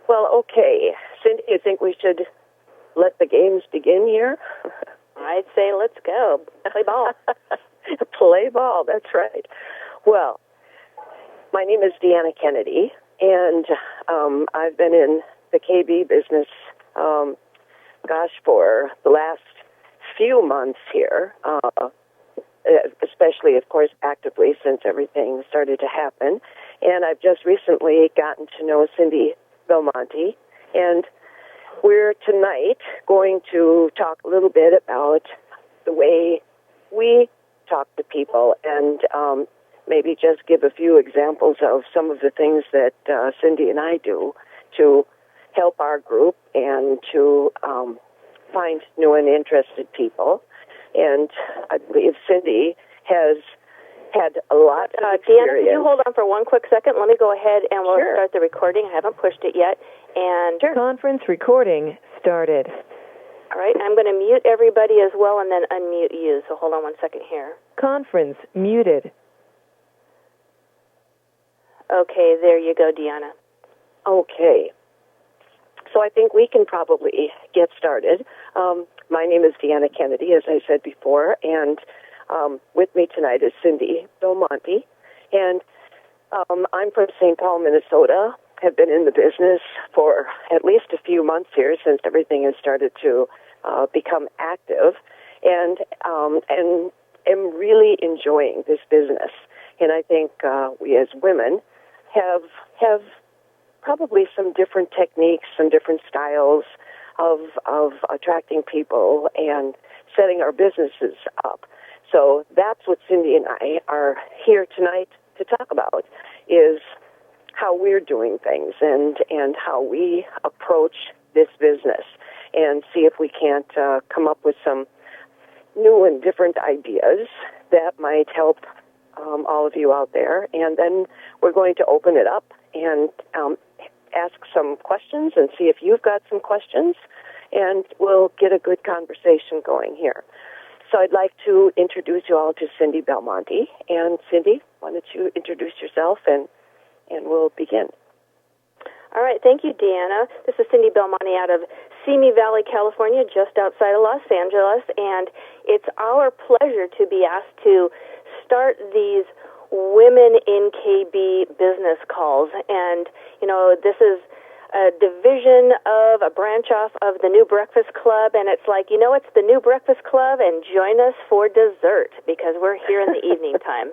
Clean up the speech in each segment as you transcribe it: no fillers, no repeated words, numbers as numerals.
Well, okay. Cindy, you think we should let the games begin here? I'd say let's go. Play ball. Play ball, that's right. Well, my name is Deanna Kennedy, and I've been in the KB business, for the last few months here, especially, of course, actively since everything started to happen. And I've just recently gotten to know Cindy Belmonte, and we're tonight going to talk a little bit about the way we talk to people and maybe just give a few examples of some of the things that Cindy and I do to help our group and to find new and interested people. And I believe Cindy has had a lot of experience. Deanna, could you hold on for one quick second? Let me go ahead and we'll start the recording. I haven't pushed it yet. And Conference recording started. All right, I'm going to mute everybody as well and then unmute you. So hold on one second here. Conference muted. Okay, there you go, Deanna. Okay. So I think we can probably get started. My name is Deanna Kennedy, as I said before, and with me tonight is Cindy Belmonte. And I'm from St. Paul, Minnesota. Have been in the business for at least a few months here since everything has started to become active, and am really enjoying this business. And I think we as women have probably some different techniques, some different styles of attracting people and setting our businesses up. So that's what Cindy and I are here tonight to talk about, is how we're doing things and how we approach this business, and see if we can't come up with some new and different ideas that might help all of you out there. And then we're going to open it up and ask some questions and see if you've got some questions, and we'll get a good conversation going here. So I'd like to introduce you all to Cindy Belmonte. And Cindy, why don't you introduce yourself and we'll begin. All right, thank you, Deanna. This is Cindy Belmonte out of Simi Valley, California, just outside of Los Angeles, and it's our pleasure to be asked to start these Women in KB business calls. And, you know, this is a division of a branch off of the New Breakfast Club, and it's like, you know, it's the New Breakfast Club, and join us for dessert, because we're here in the evening time.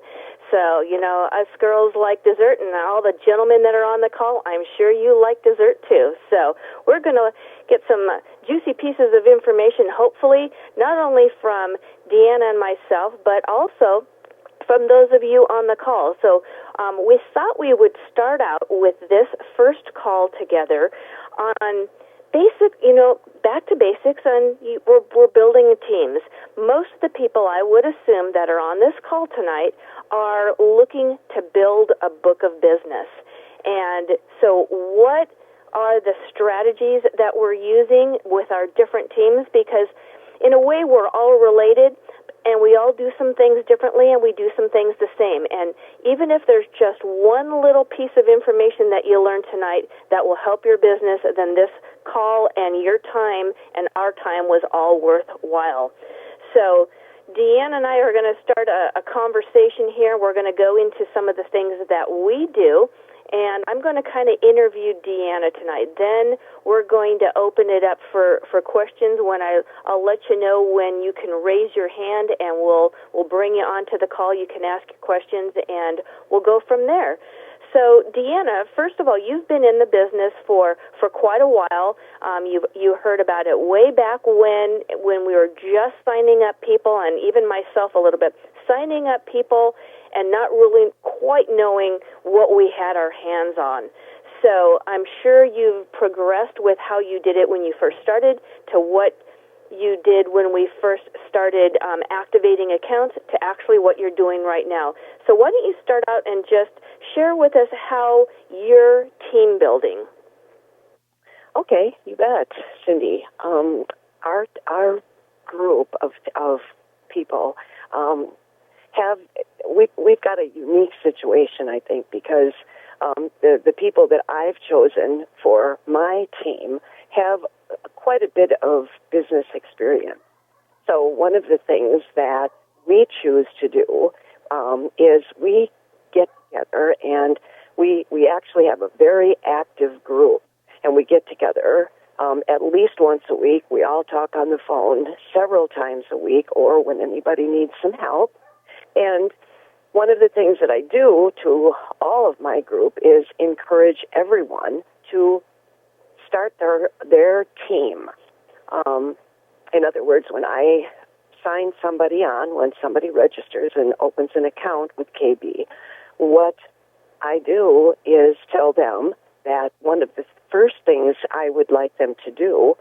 So, you know, us girls like dessert, and all the gentlemen that are on the call, I'm sure you like dessert too. So we're going to get some juicy pieces of information, hopefully, not only from Deanna and myself, but also from those of you on the call. So we thought we would start out with this first call together on basic, you know, back to basics, and we're building teams. Most of the people, I would assume, that are on this call tonight are looking to build a book of business. And so what are the strategies that we're using with our different teams? Because in a way, we're all related, and we all do some things differently, and we do some things the same. And even if there's just one little piece of information that you learn tonight that will help your business, then this call and your time and our time was all worthwhile. So Deanne and I are going to start a conversation here. We're going to go into some of the things that we do, and I'm going to kind of interview Deanna tonight. Then we're going to open it up for questions when I'll let you know when you can raise your hand, and we'll bring you onto the call. You can ask your questions, and we'll go from there. So, Deanna, first of all, you've been in the business for quite a while. You heard about it way back when we were just signing up people, and even myself a little bit, signing up people and not really quite knowing what we had our hands on. So I'm sure you've progressed with how you did it when you first started to what you did when we first started activating accounts to actually what you're doing right now. So why don't you start out and just share with us how you're team building? Okay, you bet, Cindy. Our group of people we've got a unique situation, I think, because the people that I've chosen for my team have quite a bit of business experience. So one of the things that we choose to do is we get together and we actually have a very active group, and we get together at least once a week. We all talk on the phone several times a week or when anybody needs some help. And one of the things that I do to all of my group is encourage everyone to start their team. In other words, when I sign somebody on, when somebody registers and opens an account with KB, what I do is tell them that one of the first things I would like them to do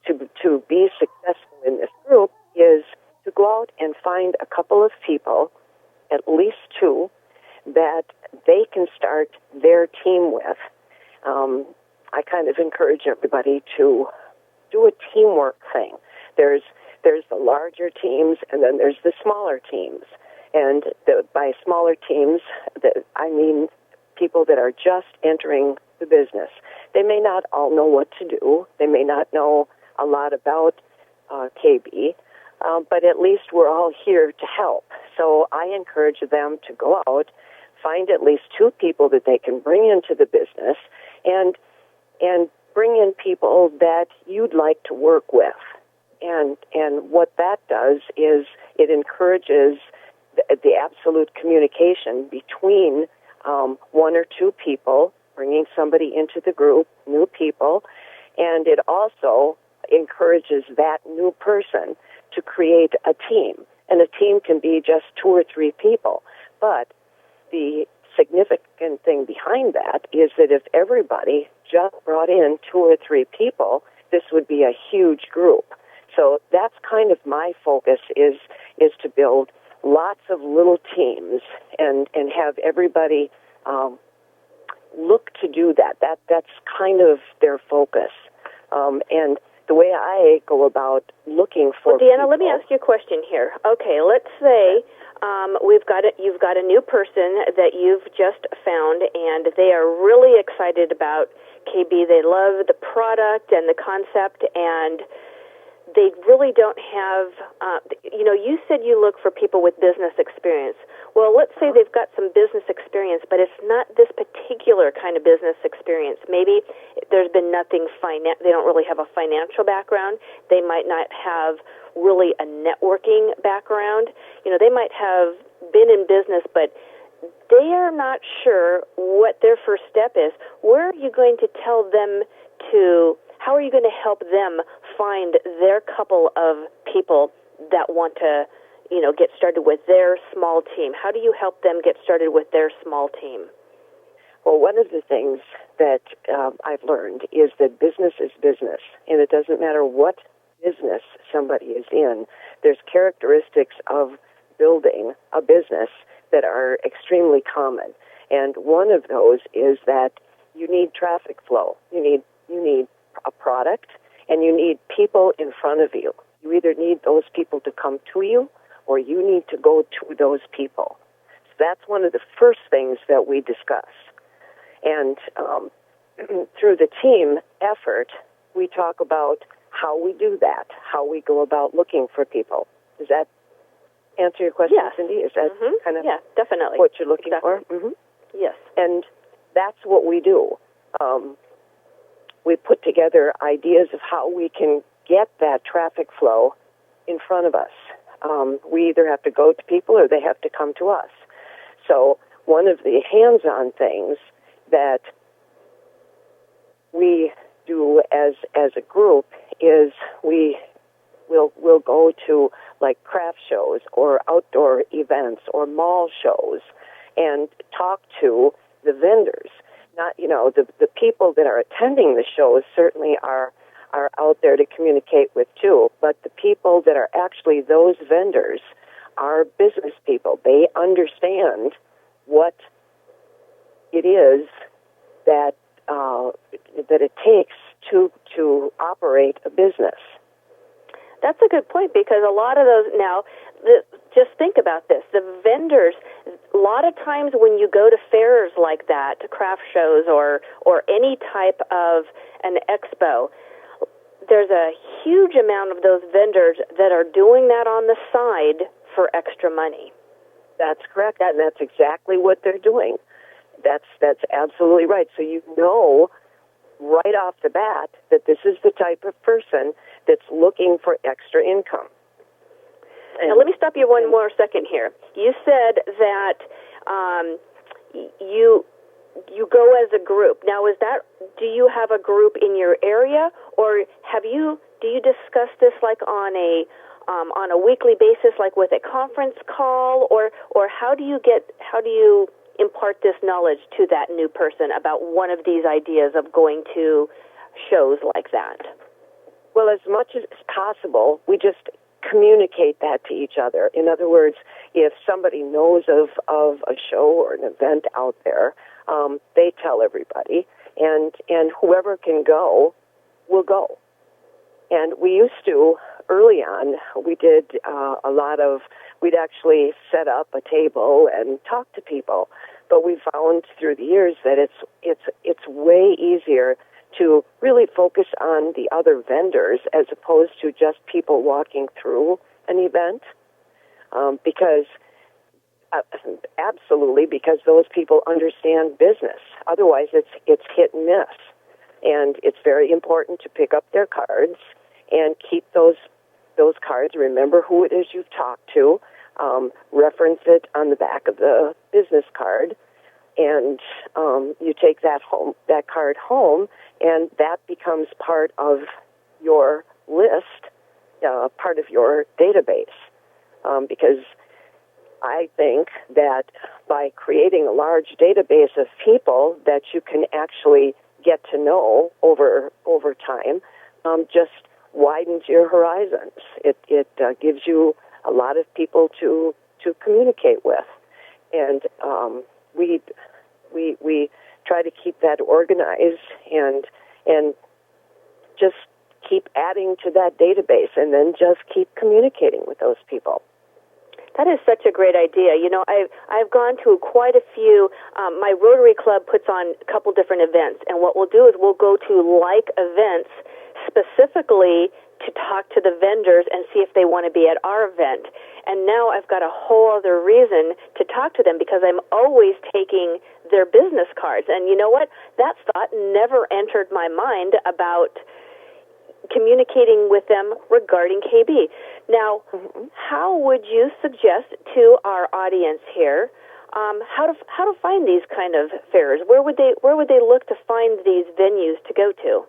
to be successful in this group is to go out and find a couple of people, at least two, that they can start their team with. I kind of encourage everybody to do a teamwork thing. There's the larger teams, and then there's the smaller teams. And by smaller teams, I mean people that are just entering the business. They may not all know what to do. They may not know a lot about KB, but at least we're all here to help. So I encourage them to go out, find at least two people that they can bring into the business, and bring in people that you'd like to work with. And what that does is it encourages the absolute communication between one or two people, bringing somebody into the group, new people, and it also encourages that new person to create a team. And a team can be just two or three people. But the significant thing behind that is that if everybody just brought in two or three people, this would be a huge group. So that's kind of my focus is to build lots of little teams and have everybody look to do that. That's kind of their focus. And the way I go about looking for Deanna, people, let me ask you a question here. Okay, let's say you've got a new person that you've just found, and they are really excited about KB. They love the product and the concept, and they really don't have, you said you look for people with business experience. Well, let's say they've got some business experience, but it's not this particular kind of business experience. Maybe there's been nothing, they don't really have a financial background. They might not have really a networking background. They might have been in business, but they are not sure what their first step is. Where are you going to tell them how are you going to help them find their couple of people that want to, get started with their small team? How do you help them get started with their small team? Well, one of the things that I've learned is that business is business, and it doesn't matter what business somebody is in. There's characteristics of building a business that are extremely common, and one of those is that you need traffic flow. You need a product, and you need people in front of you. You either need those people to come to you, or you need to go to those people. So that's one of the first things that we discuss. And through the team effort, we talk about how we do that, how we go about looking for people. Does that answer your question, yes. Cindy? Is that kind of definitely. what you're looking exactly. for? Mm-hmm. Yes. And that's what we do. We put together ideas of how we can get that traffic flow in front of us. We either have to go to people or they have to come to us. So one of the hands-on things that we do as a group is we'll go to like craft shows or outdoor events or mall shows and talk to the vendors. Not, the people that are attending the shows certainly are out there to communicate with too, but the people that are actually those vendors are business people. They understand what it is that it takes to operate a business. That's a good point, because a lot of those now, just think about this. The vendors, a lot of times when you go to fairs like that, craft shows or any type of an expo, there's a huge amount of those vendors that are doing that on the side for extra money. That's correct, and that's exactly what they're doing. That's absolutely right. So you know right off the bat that this is the type of person that's looking for extra income. Now, let me stop you one more second here. You said that you go as a group. Now, do you have a group in your area, or do you discuss this like on a weekly basis, like with a conference call, or how do you impart this knowledge to that new person about one of these ideas of going to shows like that? Well, as much as possible, we just communicate that to each other. In other words, if somebody knows of a show or an event out there, they tell everybody, and whoever can go will go. And we used to, early on, we did we'd actually set up a table and talk to people. But we found through the years that it's way easier to really focus on the other vendors as opposed to just people walking through an event, because those people understand business. Otherwise, it's hit and miss, and it's very important to pick up their cards and keep those cards. Remember who it is you've talked to. Reference it on the back of the business card, and you take that card home, and that becomes part of your list, part of your database. Because I think that by creating a large database of people that you can actually get to know over time, just widens your horizons. It gives you a lot of people to communicate with, and we try to keep that organized and just keep adding to that database, and then just keep communicating with those people. That is such a great idea. You know, I've gone to quite a few. My Rotary Club puts on a couple different events, and what we'll do is we'll go to like events specifically to talk to the vendors and see if they want to be at our event. And now I've got a whole other reason to talk to them because I'm always taking their business cards. And you know what? That thought never entered my mind about communicating with them regarding KB. Now, how would you suggest to our audience here how to find these kind of fairs? Where would they look to find these venues to go to?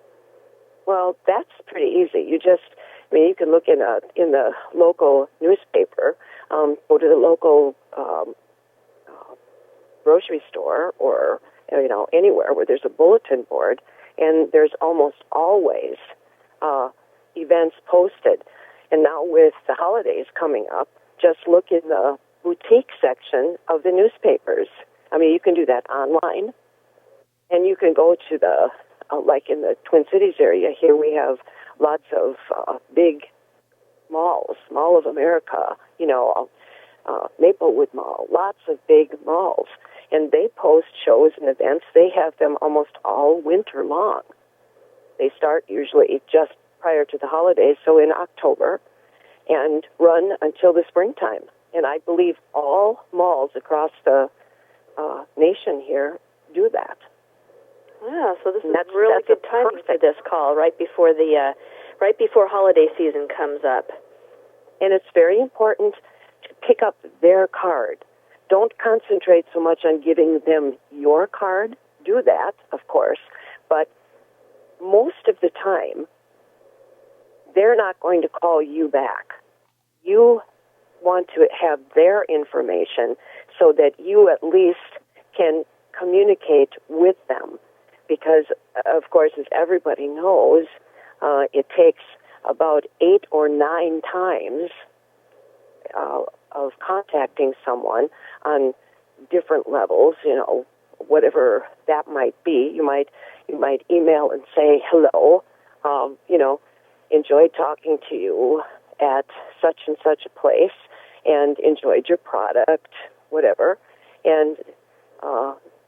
Well, that's pretty easy. You can look in the local newspaper, go to the local grocery store, or anywhere where there's a bulletin board, and there's almost always events posted. And now with the holidays coming up, just look in the boutique section of the newspapers. I mean, you can do that online, and you can go to the like in the Twin Cities area here, we have lots of big malls, Mall of America, Maplewood Mall, lots of big malls. And they post shows and events. They have them almost all winter long. They start usually just prior to the holidays, so in October, and run until the springtime. And I believe all malls across the nation here do that. Yeah, so this is really good timing for this call, right before holiday season comes up. And it's very important to pick up their card. Don't concentrate so much on giving them your card. Do that, of course, but most of the time, they're not going to call you back. You want to have their information so that you at least can communicate with them. Because, of course, as everybody knows, it takes about 8 or 9 times of contacting someone on different levels, whatever that might be. You might email and say, hello, enjoyed talking to you at such and such a place and enjoyed your product, whatever. and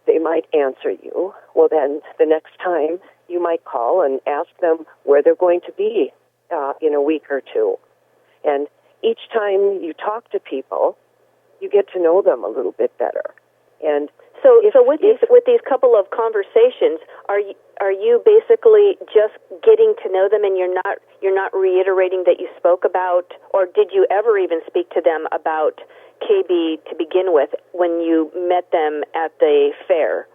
they might answer you. Well, then the next time you might call and ask them where they're going to be in a week or two. And each time you talk to people, you get to know them a little bit better. And so with these couple of conversations, are you basically just getting to know them, and you're not reiterating that you spoke about, or did you ever even speak to them about KB to begin with when you met them at the fair?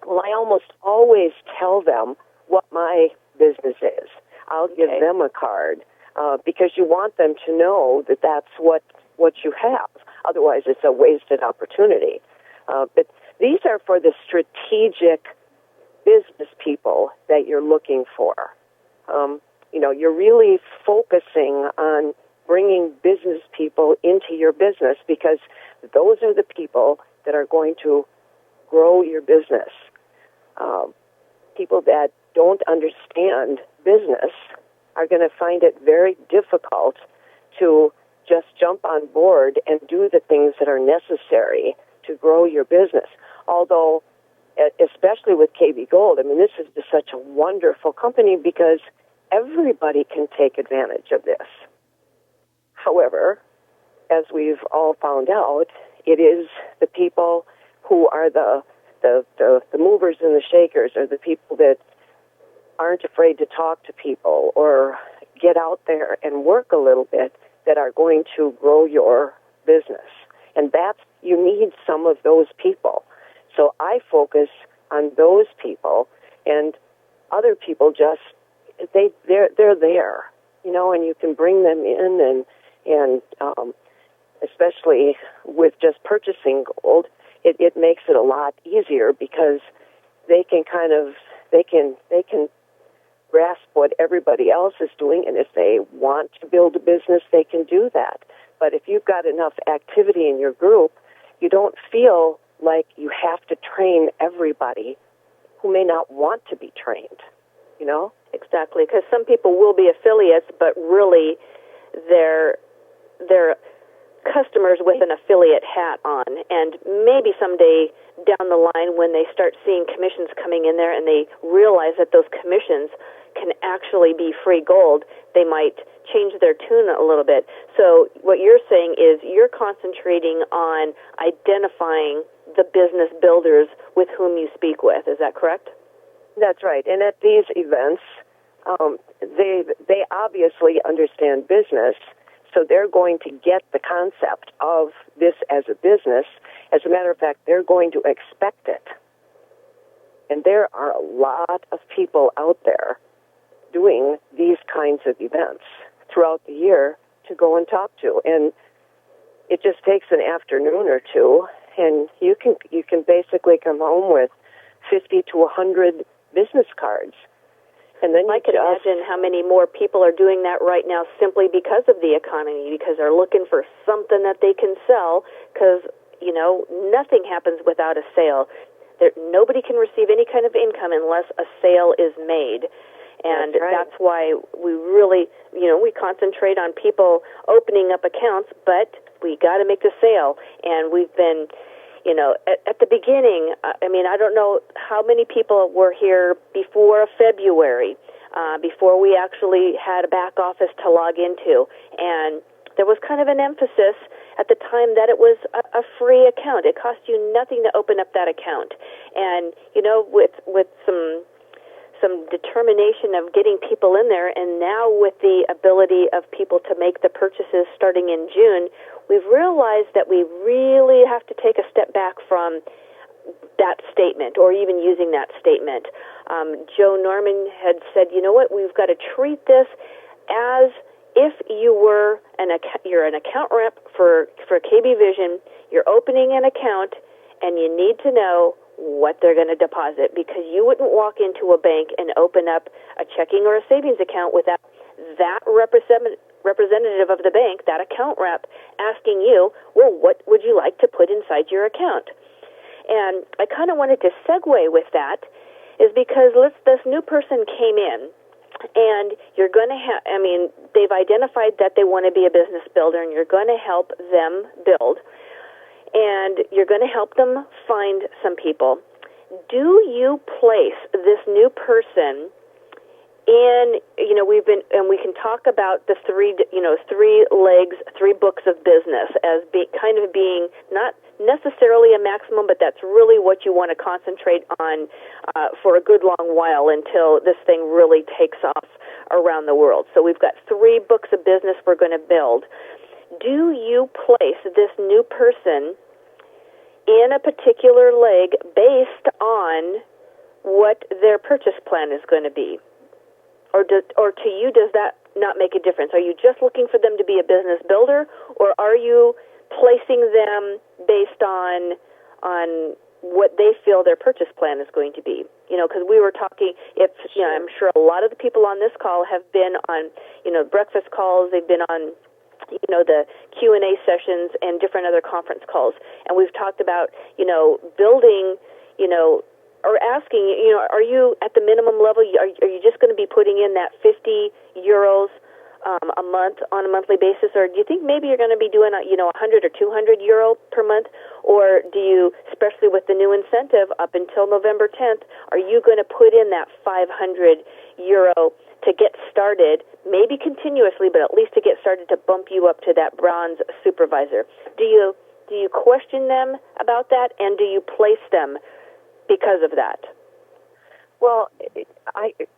Well, I almost always tell them what my business is. I'll give them a card because you want them to know that that's what you have. Otherwise, it's a wasted opportunity. But these are for the strategic business people that you're looking for. You're really focusing on bringing business people into your business because those are the people that are going to grow your business. People that don't understand business are going to find it very difficult to just jump on board and do the things that are necessary to grow your business. Although, especially with KB Gold, I mean, this is just such a wonderful company because everybody can take advantage of this. However, as we've all found out, it is the people who are the movers and the shakers, or the people that aren't afraid to talk to people or get out there and work a little bit, that are going to grow your business. And you need some of those people. So I focus on those people, and other people they're there, and you can bring them in, and especially with just purchasing gold, it makes it a lot easier because they can grasp what everybody else is doing, and if they want to build a business, they can do that. But if you've got enough activity in your group, you don't feel like you have to train everybody who may not want to be trained, Exactly, because some people will be affiliates, but really they're customers with an affiliate hat on, and maybe someday down the line when they start seeing commissions coming in there and they realize that those commissions can actually be free gold, they might change their tune a little bit. So what you're saying is you're concentrating on identifying the business builders with whom you speak with. Is that correct? That's right. And at these events, they obviously understand business, so they're going to get the concept of this as a business. As a matter of fact, they're going to expect it. And there are a lot of people out there doing these kinds of events throughout the year to go and talk to. And it just takes an afternoon or two, and you can basically come home with 50 to 100 business cards. And then I can imagine how many more people are doing that right now simply because of the economy, because they're looking for something that they can sell, because, nothing happens without a sale. Nobody can receive any kind of income unless a sale is made. And that's why we really, we concentrate on people opening up accounts, but we got to make the sale. And we've been, at the beginning, I don't know how many people were here before February, before we actually had a back office to log into. And there was kind of an emphasis at the time that it was a free account. It cost you nothing to open up that account. And, with some determination of getting people in there, and now with the ability of people to make the purchases starting in June, we've realized that we really have to take a step back from that statement, or even using that statement. Joe Norman had said, you know what, we've got to treat this as if you're an account rep for KB Vision, you're opening an account, and you need to know what they're going to deposit, because you wouldn't walk into a bank and open up a checking or a savings account without that representative of the bank, that account rep, asking you, well, what would you like to put inside your account? And I kind of wanted to segue with that, is because this new person came in, and you're going to they've identified that they want to be a business builder, and you're going to help them build. and you're going to help them find some people. Do you place this new person in, we can talk about the three legs, 3 books of business as kind of being not necessarily a maximum, but that's really what you want to concentrate on for a good long while until this thing really takes off around the world. So we've got 3 books of business we're going to build. Do you place this new person in a particular leg based on what their purchase plan is going to be? Or to you, does that not make a difference? Are you just looking for them to be a business builder, or are you placing them based on what they feel their purchase plan is going to be? Because we were talking, I'm sure a lot of the people on this call have been on, breakfast calls, they've been on, the Q&A sessions and different other conference calls. And we've talked about, building, or asking, are you at the minimum level? Are you just going to be putting in that 50 euros a month on a monthly basis, or do you think maybe you're going to be doing 100 or 200 euro per month, or do you, especially with the new incentive up until November 10th, are you going to put in that 500 euro to get started, maybe continuously, but at least to get started to bump you up to that bronze supervisor? Do you question them about that, and do you place them because of that? Well,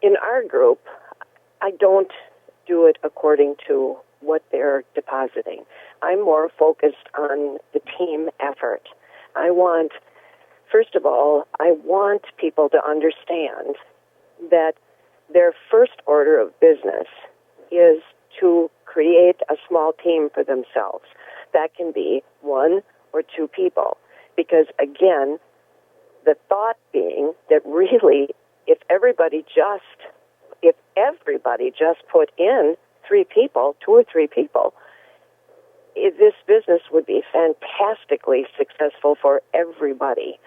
in our group, I don't do it according to what they're depositing. I'm more focused on the team effort. First of all, I want people to understand that their first order of business is to create a small team for themselves. That can be 1 or 2 people. Because, again, the thought being that really, if everybody just put in 3 people, 2 or 3 people, this business would be fantastically successful for everybody.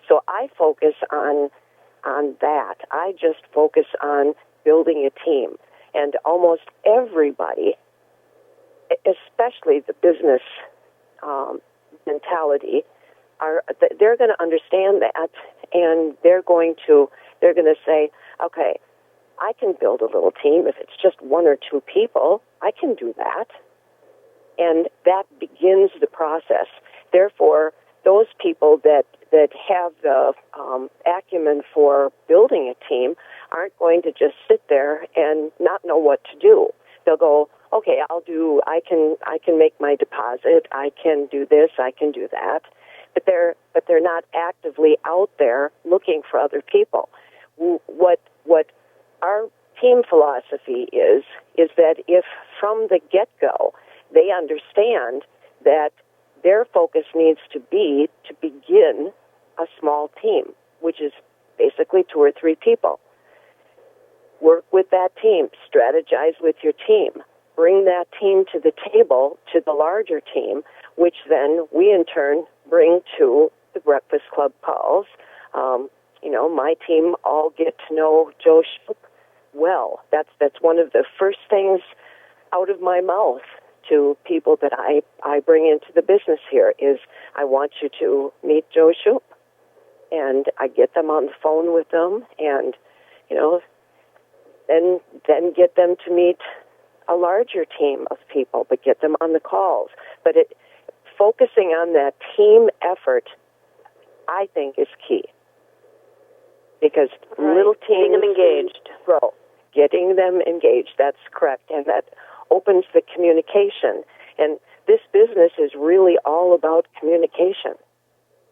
So I focus on that. I just focus on building a team. And almost everybody, especially the business mentality, they're going to understand that, and they're going to say, okay, I can build a little team. If it's just 1 or 2 people, I can do that. And that begins the process. Therefore, those people that have the acumen for building a team aren't going to just sit there and not know what to do. They'll go, okay, I can make my deposit, I can do this, I can do that. But they're not actively out there looking for other people. What our team philosophy is that if from the get-go they understand that their focus needs to be to begin a small team, which is basically 2 or 3 people. Work with that team, strategize with your team, bring that team to the table, to the larger team, which then we in turn bring to the Breakfast Club calls. My team all get to know Joe Shoup well. That's one of the first things out of my mouth to people that I bring into the business here is, I want you to meet Joe Shoup. And I get them on the phone with them, and, then get them to meet a larger team of people, but get them on the calls. But focusing on that team effort, I think, is key. Because little teams... Getting them engaged. Grow. Getting them engaged, that's correct. And that opens the communication. And this business is really all about communication.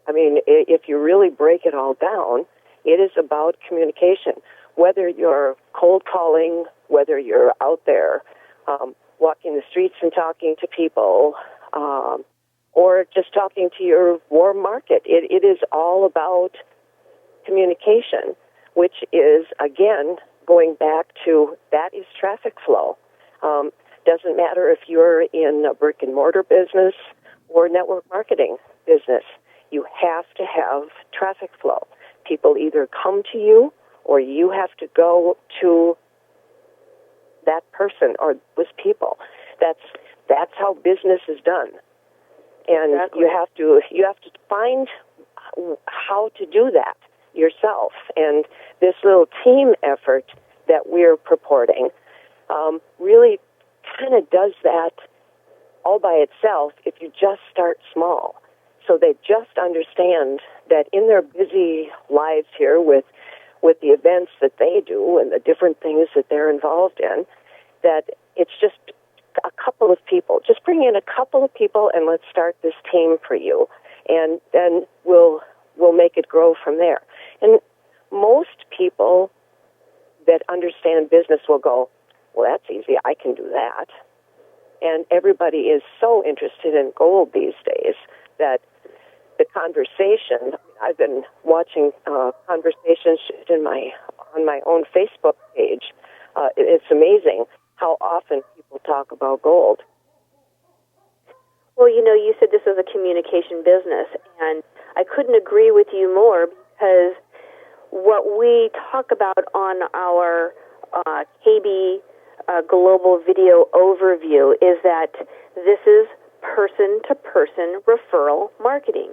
I mean, if you really break it all down, it is about communication. Whether you're cold calling, whether you're out there walking the streets and talking to people, or just talking to your warm market, it is all about communication, which is, again, going back to that is traffic flow. Doesn't matter if you're in a brick-and-mortar business or network marketing business. You have to have traffic flow. People either come to you or you have to go to that person or those people. That's how business is done. And exactly. you have to find how to do that yourself. And this little team effort that we're purporting really kind of does that all by itself if you just start small. So they just understand that in their busy lives here with the events that they do and the different things that they're involved in, that it's just a couple of people. Just bring in a couple of people and let's start this team for you. And then we'll make it grow from there. And most people that understand business will go, well, that's easy. I can do that. And everybody is so interested in gold these days that the conversation, I've been watching conversations on my own Facebook page. It's amazing how often people talk about gold. Well, you said this was a communication business, and I couldn't agree with you more, because what we talk about on our KB Global Video Overview is that this is person-to-person referral marketing.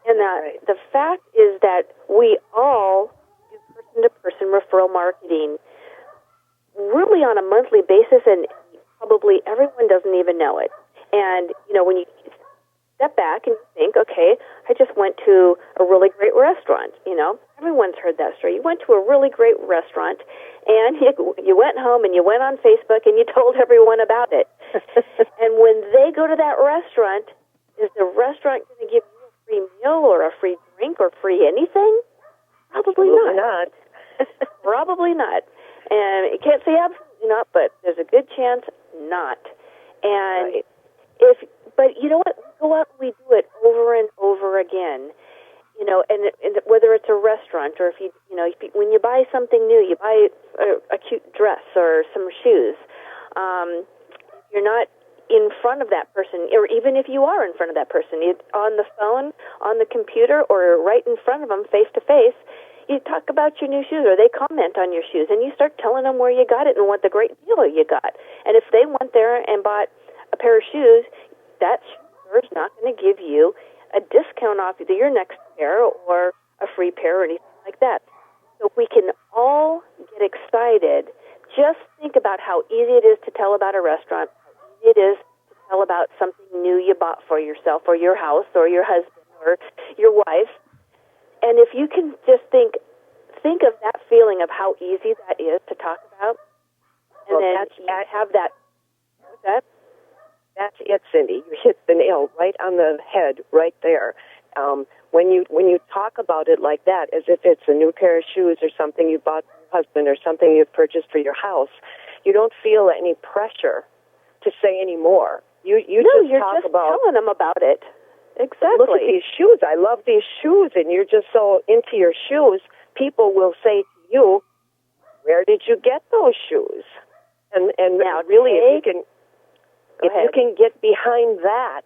And the fact is that we all do person-to-person referral marketing really on a monthly basis, and probably everyone doesn't even know it. And, when you step back and think, okay, I just went to a really great restaurant, everyone's heard that story. You went to a really great restaurant, and you went home and you went on Facebook and you told everyone about it. And when they go to that restaurant, is the restaurant going to give you a free meal or a free drink or free anything? Probably not. Probably not. And you can't say absolutely not, but there's a good chance not. And right. But you know what? We go out and we do it over and over again. And whether it's a restaurant or if when you buy something new, you buy a cute dress or some shoes. You're not in front of that person, or even if you are in front of that person, on the phone, on the computer, or right in front of them, face to face. You talk about your new shoes, or they comment on your shoes, and you start telling them where you got it and what the great deal you got. And if they went there and bought a pair of shoes, that store is not going to give you a discount off either your next pair or a free pair or anything like that. So we can all get excited. Just think about how easy it is to tell about a restaurant, how easy it is to tell about something new you bought for yourself or your house or your husband or your wife. And if you can just think of that feeling of how easy that is to talk about, and then have that. What's that? That's it, Cindy. You hit the nail right on the head, right there. When you talk about it like that, as if it's a new pair of shoes or something you bought for your husband or something you've purchased for your house, you don't feel any pressure to say any more. You're just telling them about it. Exactly. Look at these shoes. I love these shoes, and you're just so into your shoes. People will say to you, "Where did you get those shoes?" And now, really, if you can get behind that,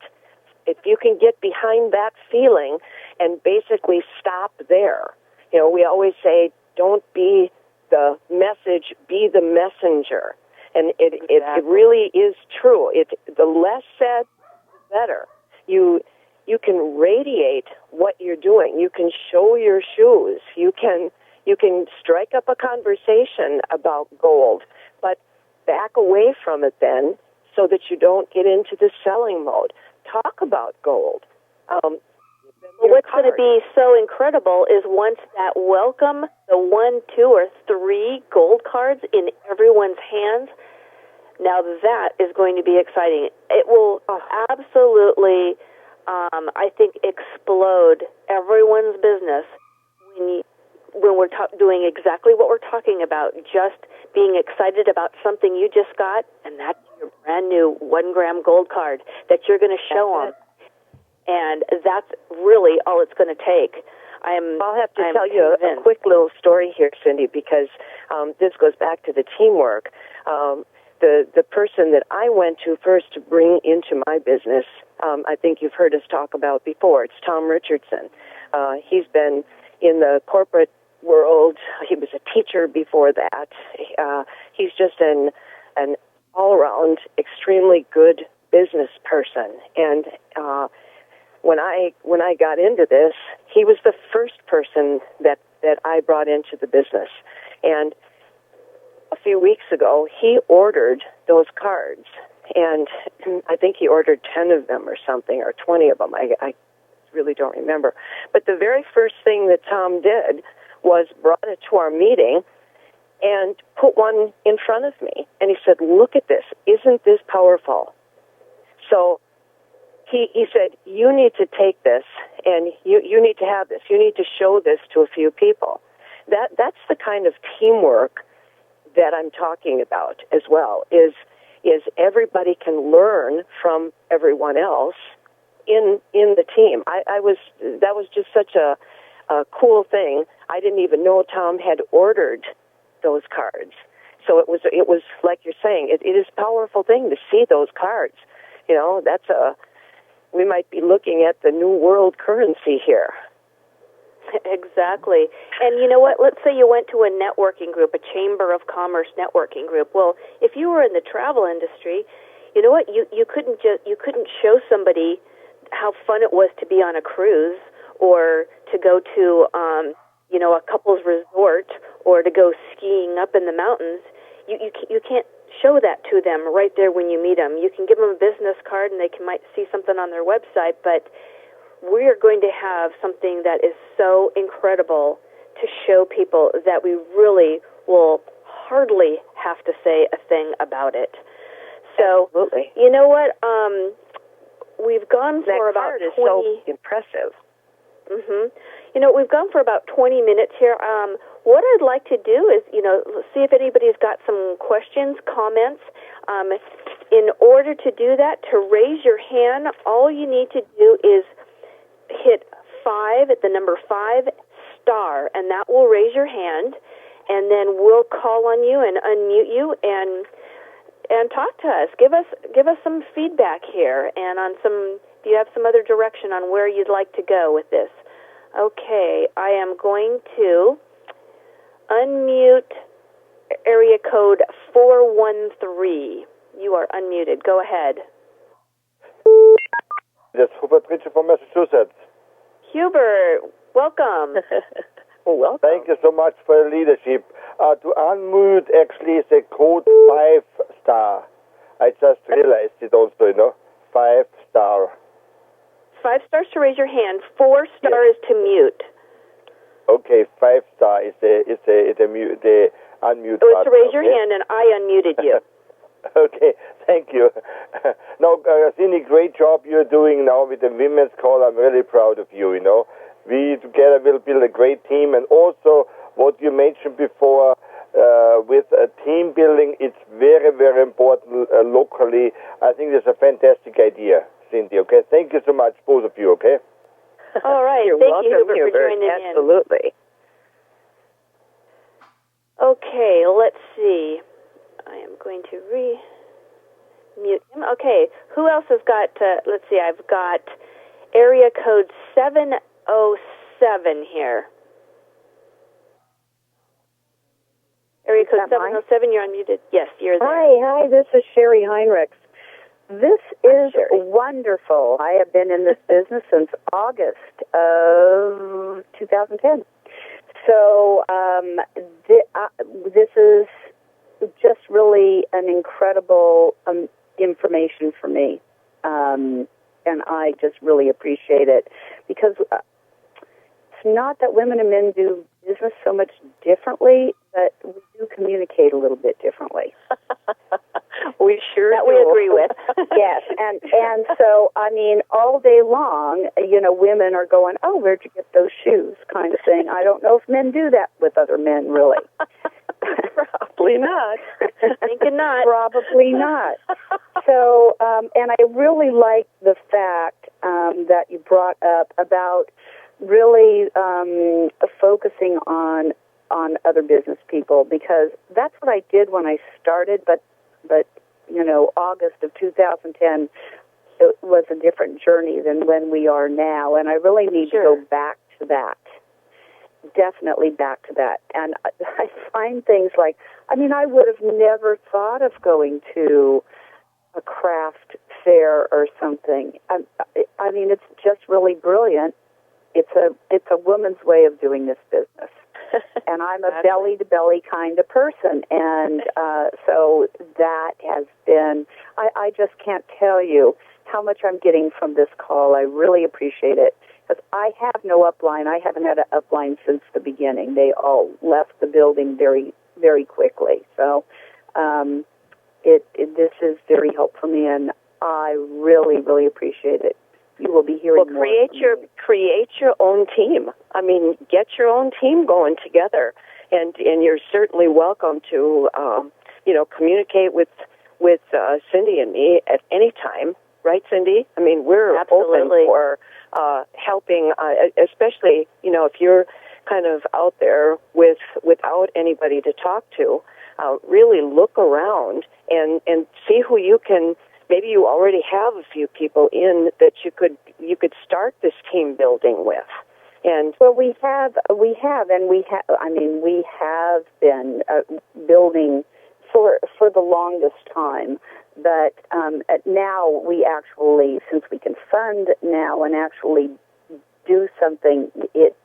if you can get behind that feeling, and basically stop there. We always say, "Don't be the message, be the messenger," and it really is true. The less said, the better. You can radiate what you're doing. You can show your shoes. You can strike up a conversation about gold, but back away from it then so that you don't get into the selling mode. Talk about gold. What's going to be so incredible is once that welcome, the 1, 2, or 3 gold cards in everyone's hands, now that is going to be exciting. It will absolutely, I think, explode everyone's business when we're doing exactly what we're talking about, just being excited about something you just got, and that's your brand new 1-gram gold card that you're going to show them. And that's really all it's going to take. I'll have to tell you a quick little story here, Cindy, because this goes back to the teamwork. The person that I went to first to bring into my business, I think you've heard us talk about before. It's Tom Richardson. He's been in the corporate world. He was a teacher before that. He's just an all-around extremely good business person. And when I got into this, he was the first person that I brought into the business. And a few weeks ago, he ordered those cards, and I think he ordered 10 of them or something, or 20 of them. I really don't remember. But the very first thing that Tom did was brought it to our meeting and put one in front of me. And he said, look at this. Isn't this powerful? So he said, you need to take this, and you need to have this. You need to show this to a few people. That's the kind of teamwork that I'm talking about as well, is everybody can learn from everyone else in the team. That was just such a cool thing. I didn't even know Tom had ordered those cards. So it was like you're saying, it is a powerful thing to see those cards. You know, we might be looking at the new world currency here. Exactly. And you know what? Let's say you went to a networking group, a Chamber of Commerce networking group. Well, if you were in the travel industry, you know what? You couldn't show somebody how fun it was to be on a cruise, or to go to a couple's resort, or to go skiing up in the mountains. You can't show that to them right there when you meet them. You can give them a business card, and they might see something on their website, but we're going to have something that is so incredible to show people that we really will hardly have to say a thing about it. So, absolutely. You know what? We've gone for about 20. That card is so impressive. Mm-hmm. You know, we've gone for about 20 minutes here. What I'd like to do is, see if anybody's got some questions, comments. In order to do that, to raise your hand, all you need to do is hit 5, the number 5, star, and that will raise your hand, and then we'll call on you and unmute you and talk to us. Give us some feedback here, and if you have some other direction on where you'd like to go with this. Okay, I am going to unmute area code 413. You are unmuted. Go ahead. This is Hubert Ritchie from Massachusetts. Hubert, welcome. Well, welcome. Thank you so much for your leadership. To unmute actually is a code 5-star. I just realized it also, 5-star. 5 stars to raise your hand. 4 star is to mute. Okay, 5-star is the unmute. So it's to raise your hand, and I unmuted you. Okay, thank you. No, Cindy, great job you're doing now with the women's call. I'm really proud of you, We together will build a great team, and also what you mentioned before with team building, it's very, very important locally. I think that's a fantastic idea, Cindy, okay? Thank you so much, both of you, okay? All right. You're Thank welcome, you, Hubert, for joining in. Absolutely. Okay, let's see. I am going to mute him. Okay, who else has got, let's see, I've got area code 707 here. Area code 707, you're unmuted. Yes, you're there. Hi, this is Sherry Heinrichs. This is wonderful. I have been in this business since August of 2010. So this is just really an incredible information for me. And I just really appreciate it, because it's not that women and men do business so much differently, but we do communicate a little bit differently. We sure that do. we agree with. Yes, and so, I mean, all day long, women are going, oh, where'd you get those shoes, kind of thing. I don't know if men do that with other men, really. Probably not. Thinking not. Probably not. So, and I really like the fact that you brought up about really focusing on other business people, because that's what I did when I started, but August of 2010, it was a different journey than when we are now, and I really need to go back to that. Definitely back to that. And I find things like, I would have never thought of going to a craft fair or something. I mean, it's just really brilliant. It's a woman's way of doing this business. And I'm a belly-to-belly kind of person. And so that has been, I just can't tell you how much I'm getting from this call. I really appreciate it. Because I have no upline. I haven't had an upline since the beginning. They all left the building very, very quickly. So this is very helpful for me, and I really, really appreciate it. You will be hearing more. Create your own team. I mean, get your own team going together, and you're certainly welcome to communicate with Cindy and me at any time, right, Cindy? I mean, we're Absolutely open for helping, especially if you're kind of out there without anybody to talk to. Really look around and see who you can. Maybe you already have a few people in that you could start this team building with. And well, we have been building for the longest time. But now we actually, since we can fund now and actually do something, it's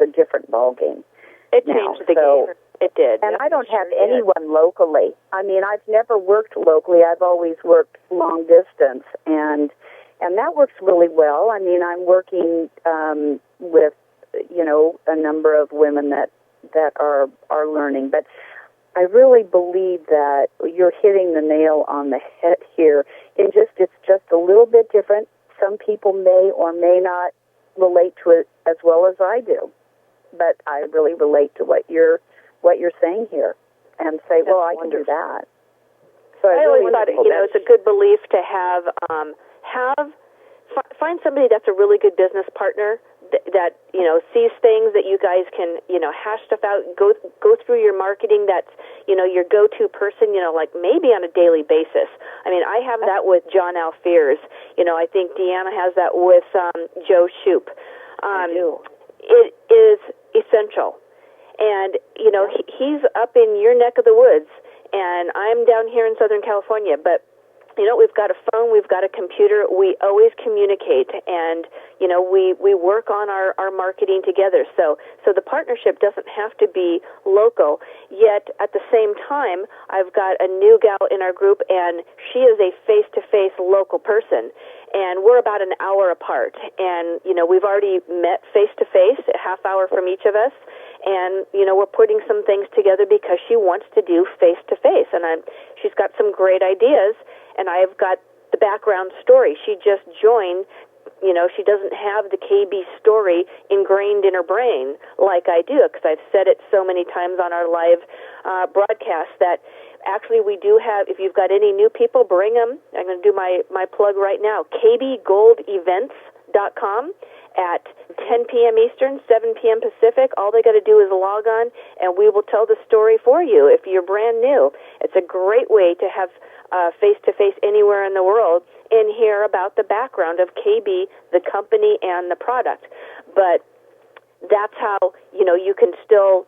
a different ballgame. It changed the game. It did. And I don't have anyone locally. I mean, I've never worked locally. I've always worked long distance, and that works really well. I mean, I'm working with a number of women that are learning, but I really believe that you're hitting the nail on the head here. It's just a little bit different. Some people may or may not relate to it as well as I do, but I really relate to what you're saying here, and say, well, I can do that. So I always thought it's a good belief to find somebody that's a really good business partner that sees things that you guys can hash stuff out, go through your marketing. That's your go-to person. Like maybe on a daily basis. I mean, I have that with John Alfiers. I think Deanna has that with Joe Shoup. I do. It is essential. And, he's up in your neck of the woods, and I'm down here in Southern California. But, we've got a phone, we've got a computer. We always communicate, and, we work on our marketing together. So the partnership doesn't have to be local. Yet, at the same time, I've got a new gal in our group, and she is a face-to-face local person. And we're about an hour apart. And, we've already met face-to-face, a half hour from each of us. And, we're putting some things together because she wants to do face-to-face. And she's got some great ideas, and I've got the background story. She just joined. She doesn't have the KB story ingrained in her brain like I do, because I've said it so many times on our live broadcast that actually we do have, if you've got any new people, bring them. I'm going to do my plug right now, kbgoldevents.com. At 10 p.m. Eastern, 7 p.m. Pacific. All they got to do is log on, and we will tell the story for you if you're brand new. It's a great way to have face-to-face anywhere in the world and hear about the background of KB, the company, and the product. But that's how, you can still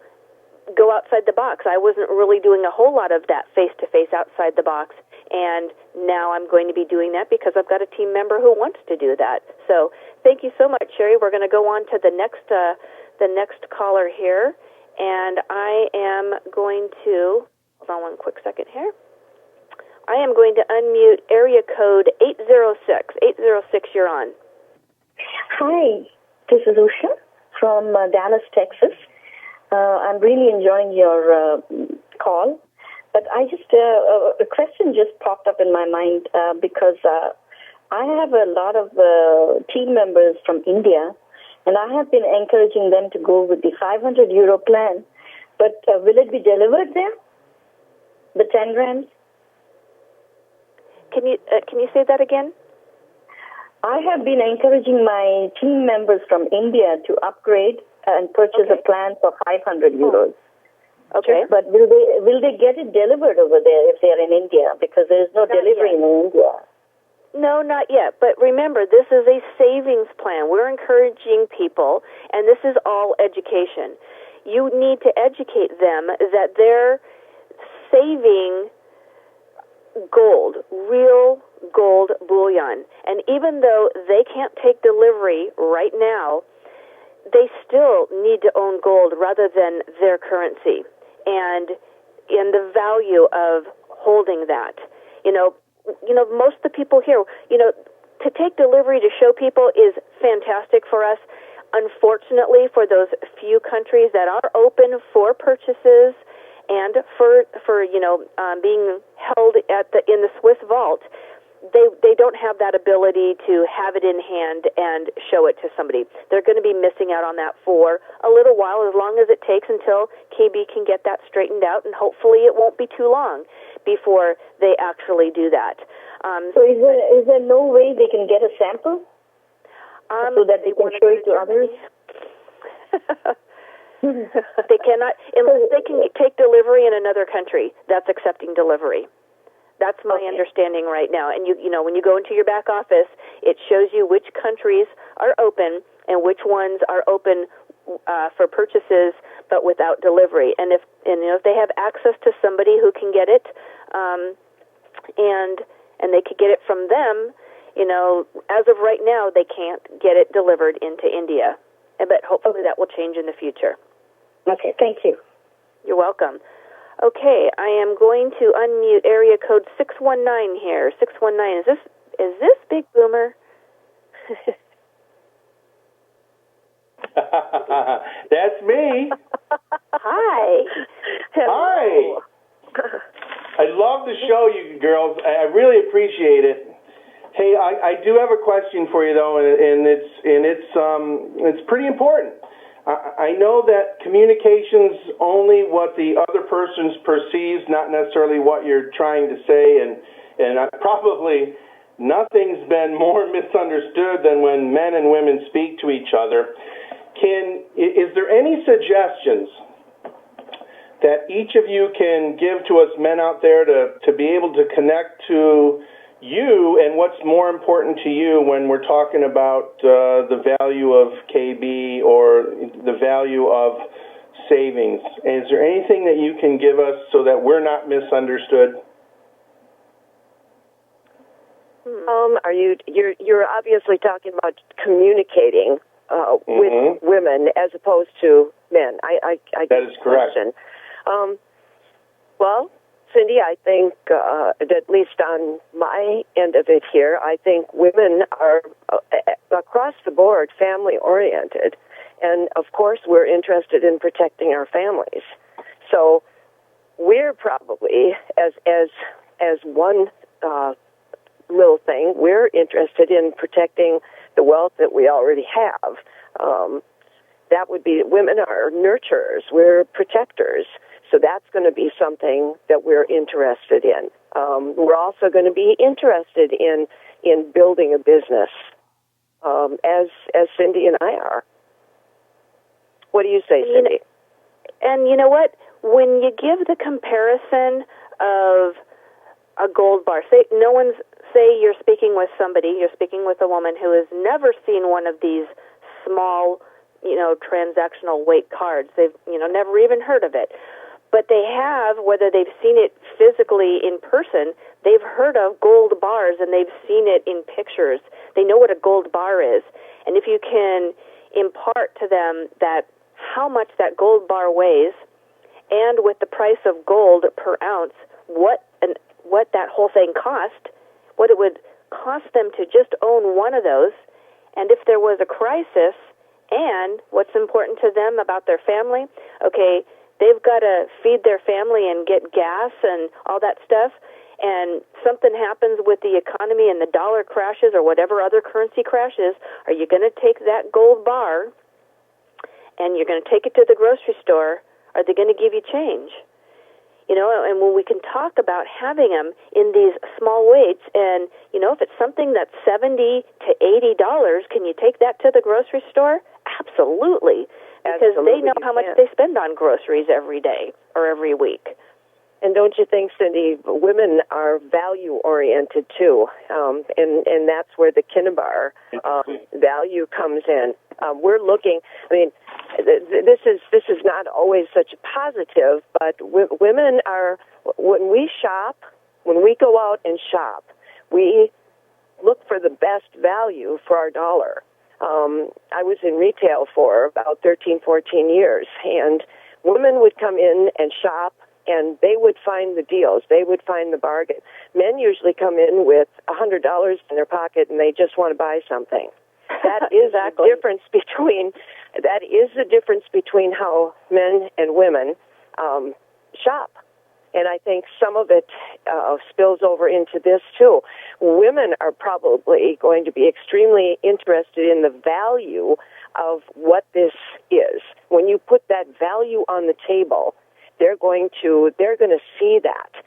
go outside the box. I wasn't really doing a whole lot of that face-to-face outside the box, and now I'm going to be doing that because I've got a team member who wants to do that. So thank you so much, Sherry. We're going to go on to the next caller here, and I am going to, hold on one quick second here. I am going to unmute area code 806. 806, you're on. Hi, this is Usha from Dallas, Texas. I'm really enjoying your call. But I just, a question just popped up in my mind because I have a lot of team members from India, and I have been encouraging them to go with the 500 euro plan. But will it be delivered there? The 10 grams? Can you say that again? I have been encouraging my team members from India to upgrade and purchase a plan for 500 euros. Okay. But will they get it delivered over there if they're in India? Because there is no delivery in India. No, not yet. But remember, this is a savings plan. We're encouraging people, and this is all education. You need to educate them that they're saving gold, real gold bullion. And even though they can't take delivery right now, they still need to own gold rather than their currency. And in the value of holding that. Most of the people here, to take delivery to show people is fantastic for us. Unfortunately, for those few countries that are open for purchases and for being held in the Swiss vault, they don't have that ability to have it in hand and show it to somebody. They're going to be missing out on that for a little while, as long as it takes until KB can get that straightened out, and hopefully it won't be too long before they actually do that. So is there no way they can get a sample so that they can show it to others? They cannot, unless they can take delivery in another country that's accepting delivery. That's my understanding right now. And when you go into your back office, it shows you which countries are open and which ones are open for purchases but without delivery. And if they have access to somebody who can get it, and they could get it from them, as of right now, they can't get it delivered into India. But hopefully that will change in the future. Okay, thank you. You're welcome. Okay, I am going to unmute area code 619 here. 619. Is this Big Boomer? That's me. Hi. Hi. I love the show, you girls. I really appreciate it. Hey, I do have a question for you though, and it's pretty important. I know that communication's only what the other person perceives, not necessarily what you're trying to say, and probably nothing's been more misunderstood than when men and women speak to each other. Is there any suggestions that each of you can give to us men out there to be able to connect to you and what's more important to you when we're talking about the value of KB or the value of savings? Is there anything that you can give us so that we're not misunderstood? You're obviously talking about communicating with women as opposed to men. I that is correct. Well, Cindy, I think, at least on my end of it here, I think women are, across the board, family-oriented. And, of course, we're interested in protecting our families. So we're probably, as one little thing, we're interested in protecting the wealth that we already have. That would be, women are nurturers. We're protectors. So that's going to be something that we're interested in. We're also going to be interested in building a business, as Cindy and I are. What do you say, Cindy? And you know what? When you give the comparison of a gold bar, say you're speaking with somebody, you're speaking with a woman who has never seen one of these small, transactional weight cards. They've, never even heard of it. But they have, whether they've seen it physically in person, they've heard of gold bars and they've seen it in pictures. They know what a gold bar is. And if you can impart to them that how much that gold bar weighs and with the price of gold per ounce, what that whole thing cost, what it would cost them to just own one of those, and if there was a crisis, and what's important to them about their family, okay, they've got to feed their family and get gas and all that stuff, and something happens with the economy and the dollar crashes or whatever other currency crashes, are you going to take that gold bar and you're going to take it to the grocery store? Are they going to give you change? And when we can talk about having them in these small weights, and, if it's something that's $70 to $80, can you take that to the grocery store? Absolutely. Because they know how much they spend on groceries every day or every week. And don't you think, Cindy, women are value-oriented, too? And that's where the Kinnibar value comes in. We're looking, this is not always such a positive, but women are, when we shop, when we go out and shop, we look for the best value for our dollar. I was in retail for about 13, 14 years, and women would come in and shop, and they would find the deals. They would find the bargain. Men usually come in with $100 in their pocket, and they just want to buy something. That is exactly. That is the difference between how men and women shop. And I think some of it spills over into this, too. Women are probably going to be extremely interested in the value of what this is. When you put that value on the table, they're going to see that.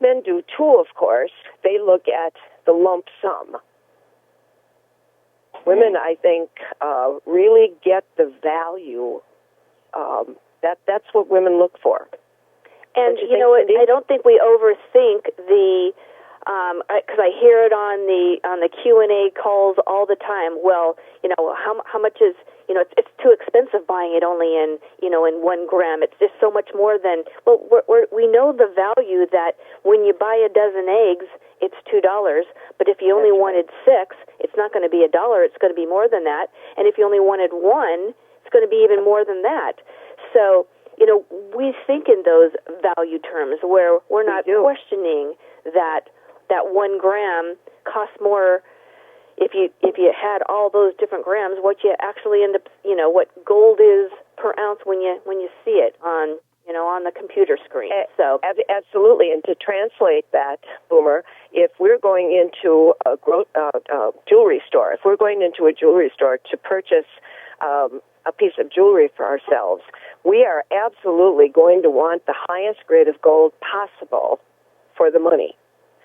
Men do, too, of course. They look at the lump sum. Women, I think, really get the value. That's what women look for. And, you know, I don't think we overthink the, because I hear it on the Q&A calls all the time. Well, you know, how much is, you know, it's too expensive buying it only in 1 gram. It's just so much more than, well, we know the value that when you buy a dozen eggs, it's $2. But if you only wanted 6, it's not going to be $1. It's going to be more than that. And if you only wanted 1, it's going to be even more than that. So, you know, we think in those value terms where we're not questioning that 1 gram costs more if you had all those different grams, what you actually end up, you know, what gold is per ounce when you see it on, you know, on the computer screen. So absolutely, and to translate that, Boomer, if we're going into a jewelry store, if we're going into a jewelry store to purchase a piece of jewelry for ourselves, we are absolutely going to want the highest grade of gold possible for the money.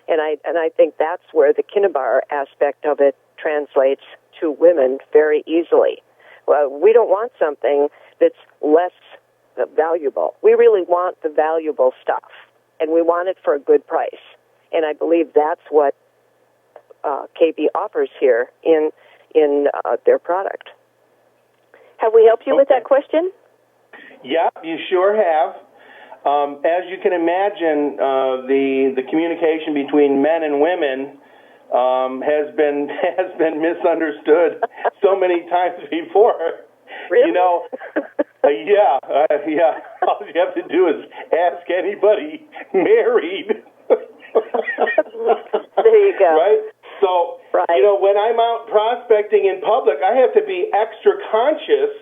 And I think that's where the Kinnabar aspect of it translates to women very easily. Well, we don't want something that's less valuable. We really want the valuable stuff, and we want it for a good price. And I believe that's what KB offers here in their product. Have we helped you with that question? Yeah, you sure have. As you can imagine, the communication between men and women has been misunderstood so many times before. Really? You know, yeah. All you have to do is ask anybody married. There you go. Right? So, you know, when I'm out prospecting in public, I have to be extra conscious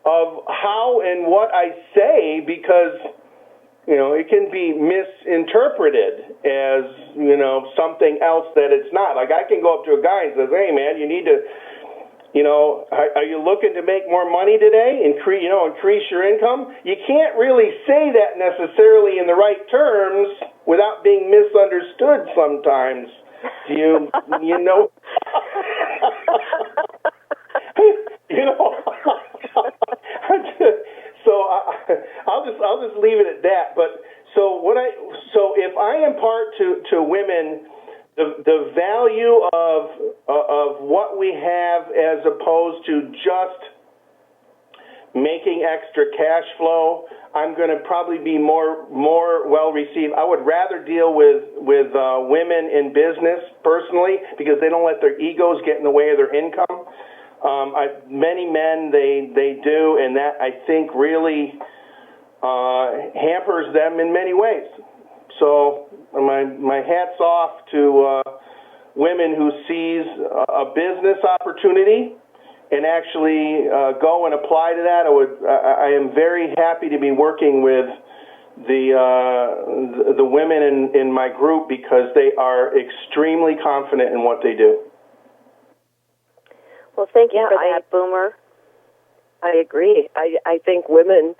of how and what I say because, you know, it can be misinterpreted as, you know, something else that it's not. Like I can go up to a guy and say, hey, man, you need to, you know, are you looking to make more money today? Increase your income? You can't really say that necessarily in the right terms without being misunderstood sometimes. You know, you know. So I'll just leave it at that. But so if I impart to women the value of what we have as opposed to just making extra cash flow, I'm going to probably be more well received. I would rather deal with women in business personally because they don't let their egos get in the way of their income. Many men they do, and that I think really hampers them in many ways. So my hat's off to women who sees a business opportunity and actually go and apply to that. I am very happy to be working with the women in my group because they are extremely confident in what they do. Well, thank you for that, Boomer. I agree. I think women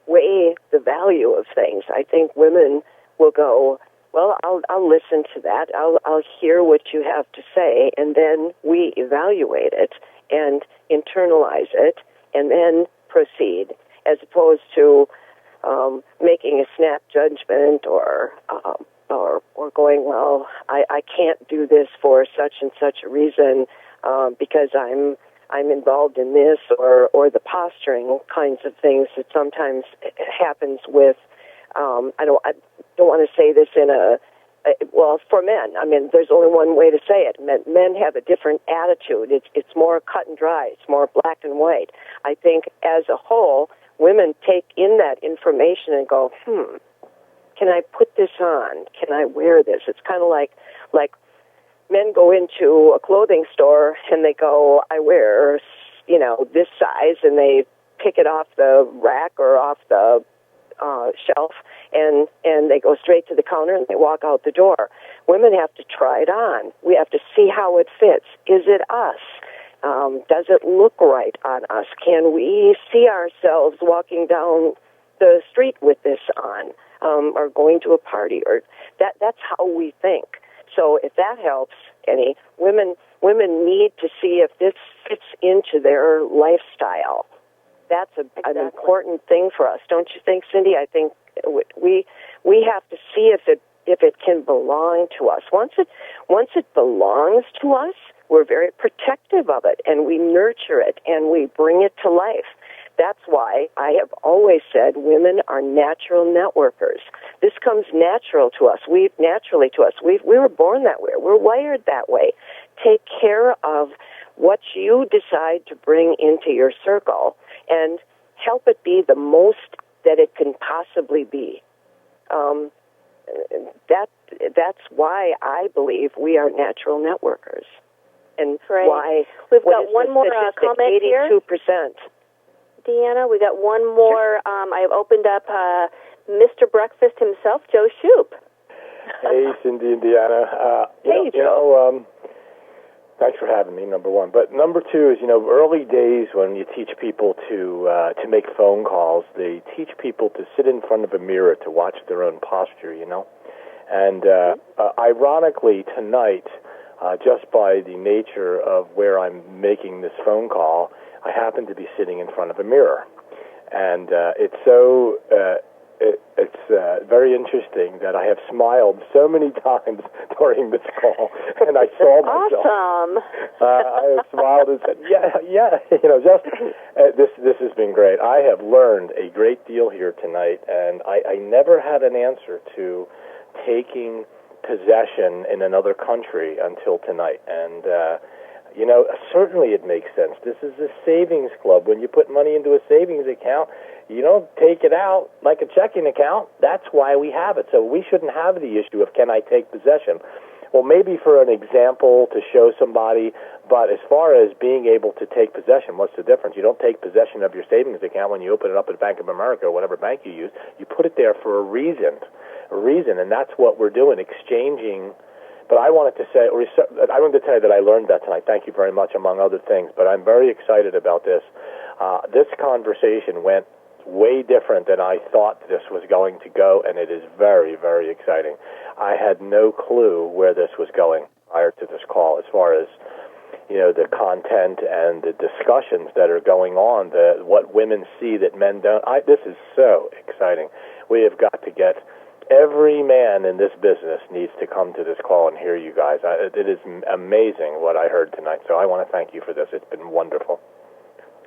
weigh the value of things. I think women will go, well, I'll listen to that. I'll hear what you have to say, and then we evaluate it and internalize it, and then proceed, as opposed to making a snap judgment or going, well, I can't do this for such and such a reason because I'm involved in this, or the posturing kinds of things that sometimes happens with I don't want to say this in well, for men. I mean, there's only one way to say it. Men have a different attitude. It's more cut and dry. It's more black and white. I think as a whole, women take in that information and go, can I put this on? Can I wear this? It's kind of like men go into a clothing store and they go, I wear, this size, and they pick it off the rack or off the shelf, and they go straight to the counter and they walk out the door. Women have to try it on. We have to see how it fits. Is it us? Does it look right on us? Can we see ourselves walking down the street with this on, or going to a party? Or that's how we think. So if that helps any, women need to see if this fits into their lifestyle. That's an important thing for us, don't you think, Cindy? I think we have to see if it can belong to us. Once it belongs to us, we're very protective of it, and we nurture it, and we bring it to life. That's why I have always said women are natural networkers. This comes natural to us. We were born that way. We're wired that way. Take care of what you decide to bring into your circle and help it be the most that it can possibly be. That's why I believe we are natural networkers. And why we've got one more comment here. 82%. Deanna, we got one more. I've opened up Mr. Breakfast himself, Joe Shoup. Hey, Cindy and Deanna. Thanks for having me, number one. But number two is, early days when you teach people to make phone calls, they teach people to sit in front of a mirror to watch their own posture, And ironically, tonight, just by the nature of where I'm making this phone call, I happen to be sitting in front of a mirror. And it's so... It's very interesting that I have smiled so many times during this call, and I saw myself. Awesome. I have smiled and said, yeah. This has been great. I have learned a great deal here tonight, and I never had an answer to taking possession in another country until tonight. And certainly it makes sense. This is a savings club. When you put money into a savings account, you don't take it out like a checking account. That's why we have it. So we shouldn't have the issue of can I take possession. Well, maybe for an example to show somebody, but as far as being able to take possession, what's the difference? You don't take possession of your savings account when you open it up at Bank of America or whatever bank you use. You put it there for a reason, and that's what we're doing, exchanging. But I wanted to tell you that I learned that tonight. Thank you very much, among other things. But I'm very excited about this. This conversation went way different than I thought this was going to go, and it is very, very exciting. I had no clue where this was going prior to this call as far as, the content and the discussions that are going on, what women see that men don't. This is so exciting. We have got to get... Every man in this business needs to come to this call and hear you guys. It is amazing what I heard tonight, so I want to thank you for this. It's been wonderful.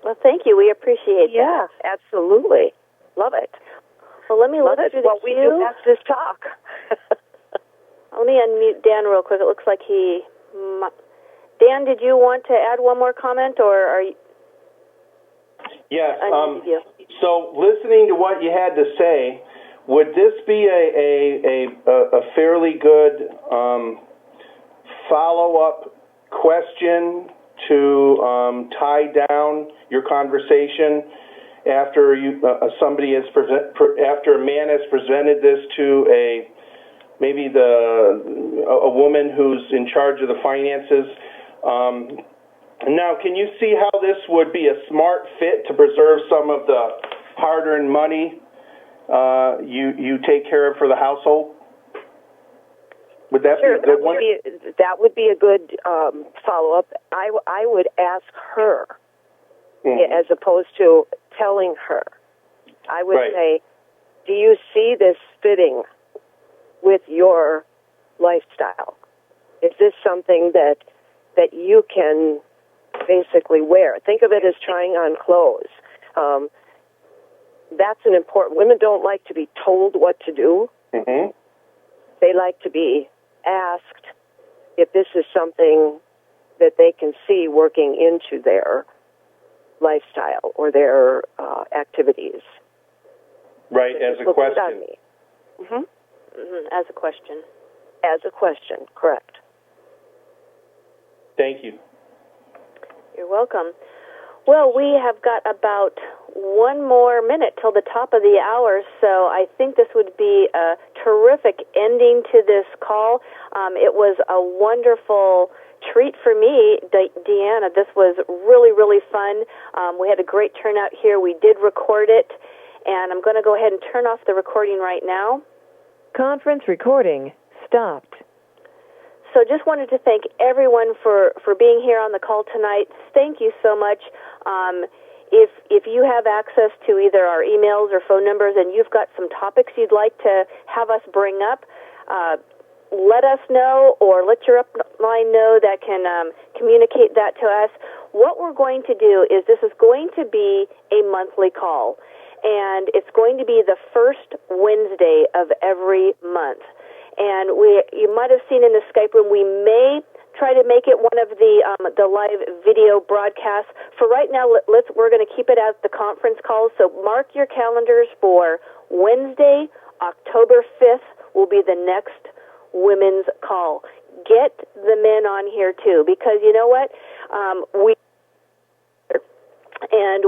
Well, thank you. We appreciate that. Yeah, absolutely. Love it. Well, let me look through the queue. We do have this talk. Let me unmute Dan real quick. It looks like Dan, did you want to add one more comment, or are you... Yes. So listening to what you had to say, would this be a fairly good follow-up question to tie down your conversation after after a man has presented this to a woman who's in charge of the finances? Now, can you see how this would be a smart fit to preserve some of the hard-earned money you take care of for the household? Would that be a good one? That would be a good follow-up. I would ask her as opposed to telling her. I would say, do you see this fitting with your lifestyle? Is this something that you can basically wear? Think of it as trying on clothes. that's an important. Women don't like to be told what to do. Mm-hmm. They like to be asked if this is something that they can see working into their lifestyle or their activities. Right, as a question. Mm-hmm. As a question. As a question, correct. Thank you. You're welcome. Well, we have got about one more minute till the top of the hour, so I think this would be a terrific ending to this call. It was a wonderful treat for me, Deanna. This was really, really fun. We had a great turnout here. We did record it, and I'm going to go ahead and turn off the recording right now. Conference recording stopped. So just wanted to thank everyone for being here on the call tonight. Thank you so much. If you have access to either our emails or phone numbers and you've got some topics you'd like to have us bring up, let us know or let your upline know that can communicate that to us. What we're going to do is this is going to be a monthly call, and it's going to be the first Wednesday of every month. And you might have seen in the Skype room, we may try to make it one of the live video broadcasts. For right now, we're going to keep it as the conference call. So mark your calendars for Wednesday, October 5th will be the next women's call. Get the men on here too, because you know what?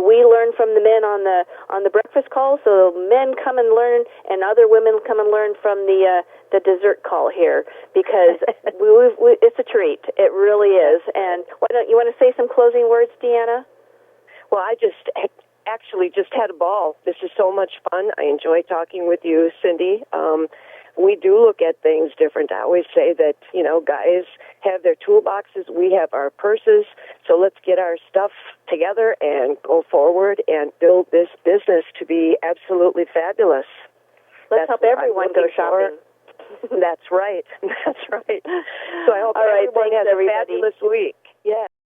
We learn from the men on the breakfast call. So men come and learn, and other women come and learn from the dessert call here, because it's a treat. It really is. And why don't you want to say some closing words, Deanna? Well, I actually just had a ball. This is so much fun. I enjoy talking with you, Cindy. We do look at things different. I always say that, guys have their toolboxes, we have our purses, so let's get our stuff together and go forward and build this business to be absolutely fabulous. Let's help everyone go shopping. That's right. That's right. So I hope everyone has a fabulous week. Yeah.